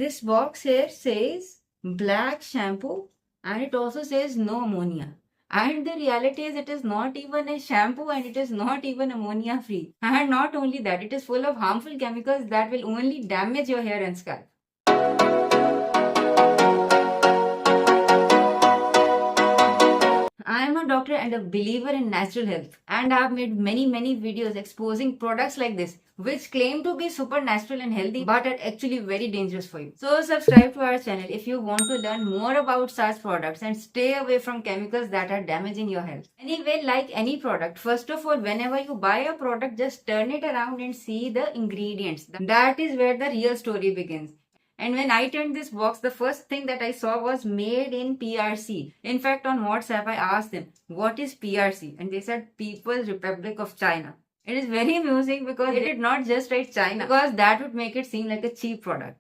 This box here says black shampoo and it also says no ammonia. And the reality is it is not even a shampoo and it is not even ammonia free. And not only that, it is full of harmful chemicals that will only damage your hair and scalp. I am a doctor and a believer in natural health, and I have made many videos exposing products like this which claim to be supernatural and healthy but are actually very dangerous for you. So subscribe to our channel if you want to learn more about such products and stay away from chemicals that are damaging your health. Anyway, like any product, first of all, whenever you buy a product, just turn it around and see the ingredients. That is where the real story begins. And when I turned this box, the first thing that I saw was made in PRC. In fact, on WhatsApp, I asked them, what is PRC? And they said People's Republic of China. It is very amusing because they did not just write China because that would make it seem like a cheap product.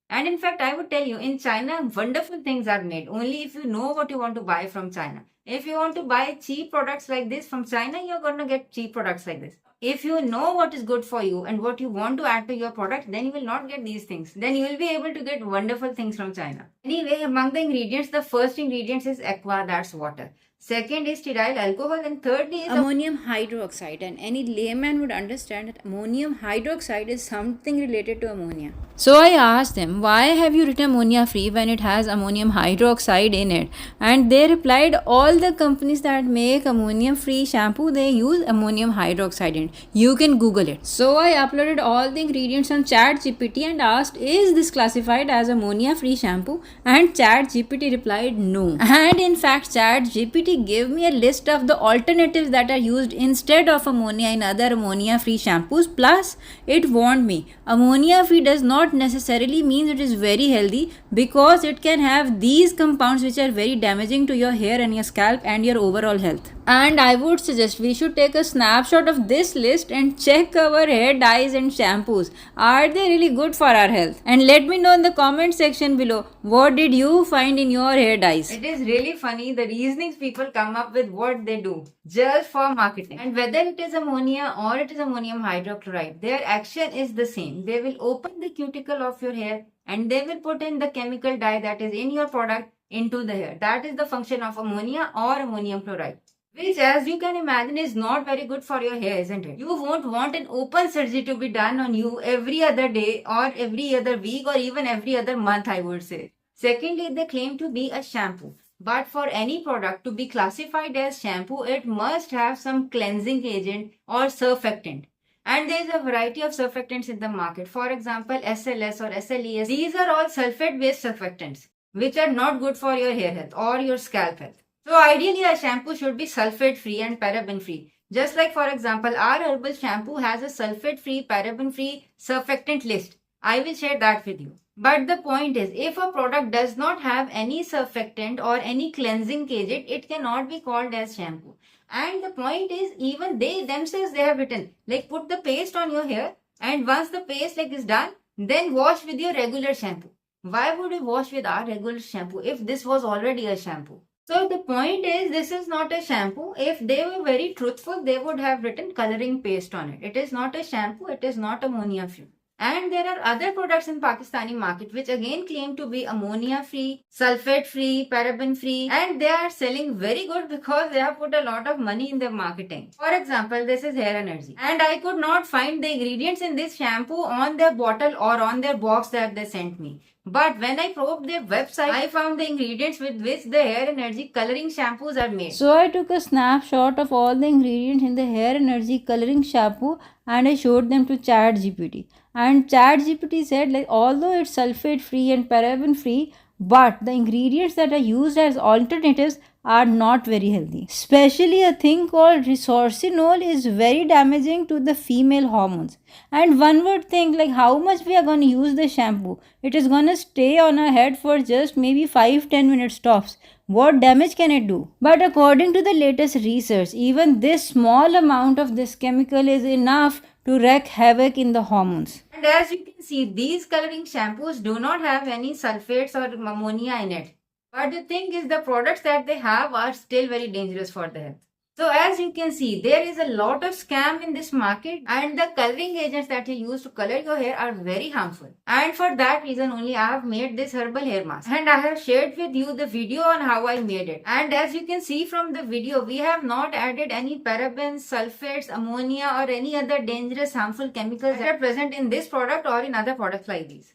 And in fact, I would tell you, in China, wonderful things are made only if you know what you want to buy from China. If you want to buy cheap products like this from China, you're going to get cheap products like this. If you know what is good for you and what you want to add to your product, then you will not get these things. Then you will be able to get wonderful things from China. Anyway, among the ingredients, the first ingredient is aqua, that's water. Second is stearyl alcohol, and thirdly is ammonium hydroxide. And any layman would understand that ammonium hydroxide is something related to ammonia. So I asked them, why have you written ammonia free when it has ammonium hydroxide in it? And they replied, all the companies that make ammonium free shampoo, they use ammonium hydroxide in it. You can Google it. So I uploaded all the ingredients on ChatGPT and asked, is this classified as ammonia free shampoo? And ChatGPT replied, no. And in fact, ChatGPT gave me a list of the alternatives that are used instead of ammonia in other ammonia free shampoos. Plus, it warned me, ammonia free does not necessarily mean it is very healthy because it can have these compounds which are very damaging to your hair and your scalp and your overall health. And I would suggest we should take a snapshot of this list and check our hair dyes and shampoos. Are they really good for our health? And let me know in the comment section below, what did you find in your hair dyes? It is really funny the reasonings people come up with what they do just for marketing. And whether it is ammonia or it is ammonium hydrochloride, their action is the same. They will open the cuticle of your hair and they will put in the chemical dye that is in your product into the hair. That is the function of ammonia or ammonium chloride. Which, as you can imagine, is not very good for your hair, isn't it? You won't want an open surgery to be done on you every other day or every other week or even every other month, I would say. Secondly, they claim to be a shampoo. But for any product to be classified as shampoo, it must have some cleansing agent or surfactant. And there is a variety of surfactants in the market. For example, SLS or SLES. These are all sulfate-based surfactants, which are not good for your hair health or your scalp health. So ideally, a shampoo should be sulfate-free and paraben-free. Just like, for example, our herbal shampoo has a sulfate-free, paraben-free surfactant list. I will share that with you. But the point is, if a product does not have any surfactant or any cleansing agent, it cannot be called as shampoo. And the point is, even they themselves, they have written, like put the paste on your hair and once the paste is done, then wash with your regular shampoo. Why would you wash with our regular shampoo if this was already a shampoo? So the point is, this is not a shampoo. If they were very truthful, they would have written coloring paste on it. It is not a shampoo. It is not ammonia free. And there are other products in Pakistani market which again claim to be ammonia free, sulfate free, paraben free, and they are selling very good because they have put a lot of money in their marketing. For example, this is Hair Energy, and I could not find the ingredients in this shampoo on their bottle or on their box that they sent me. But when I probed their website, I found the ingredients with which the Hair Energy coloring shampoos are made. So I took a snapshot of all the ingredients in the Hair Energy coloring shampoo and I showed them to ChatGPT. And ChatGPT said, like, although it's sulfate free and paraben free, but the ingredients that are used as alternatives are not very healthy. Especially a thing called resorcinol is very damaging to the female hormones. And one would think, like, how much we are going to use the shampoo. It is going to stay on our head for just maybe 5-10 minutes tops. What damage can it do? But according to the latest research, even this small amount of this chemical is enough to wreak havoc in the hormones. And as you can see, these coloring shampoos do not have any sulfates or ammonia in it. But the thing is, the products that they have are still very dangerous for the health. So as you can see, there is a lot of scam in this market, and the coloring agents that you use to color your hair are very harmful. And for that reason only I have made this herbal hair mask, and I have shared with you the video on how I made it. And as you can see from the video, we have not added any parabens, sulfates, ammonia or any other dangerous harmful chemicals that are present in this product or in other products like these.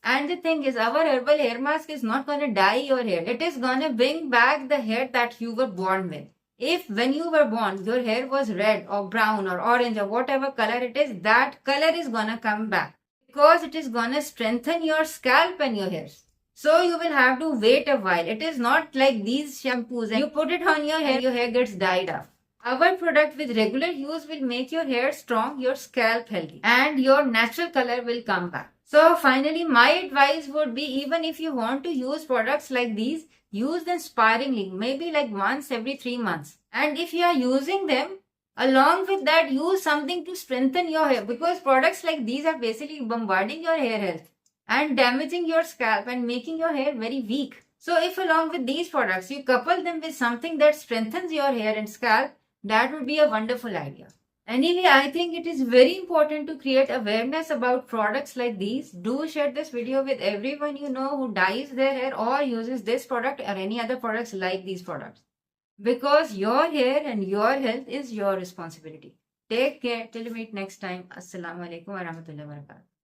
And the thing is, our herbal hair mask is not gonna dye your hair. It is gonna bring back the hair that you were born with. If when you were born, your hair was red or brown or orange or whatever color it is, that color is gonna come back because it is gonna strengthen your scalp and your hairs. So you will have to wait a while. It is not like these shampoos and you put it on your hair gets dyed off. Our product with regular use will make your hair strong, your scalp healthy, and your natural color will come back. So finally, my advice would be, even if you want to use products like these, use them sparingly, maybe like once every 3 months. And if you are using them, along with that, use something to strengthen your hair, because products like these are basically bombarding your hair health and damaging your scalp and making your hair very weak. So if along with these products, you couple them with something that strengthens your hair and scalp, that would be a wonderful idea. Anyway, I think it is very important to create awareness about products like these. Do share this video with everyone you know who dyes their hair or uses this product or any other products like these products. Because your hair and your health is your responsibility. Take care till we meet next time. Assalamu alaikum wa rahmatullahi wa barakatuh.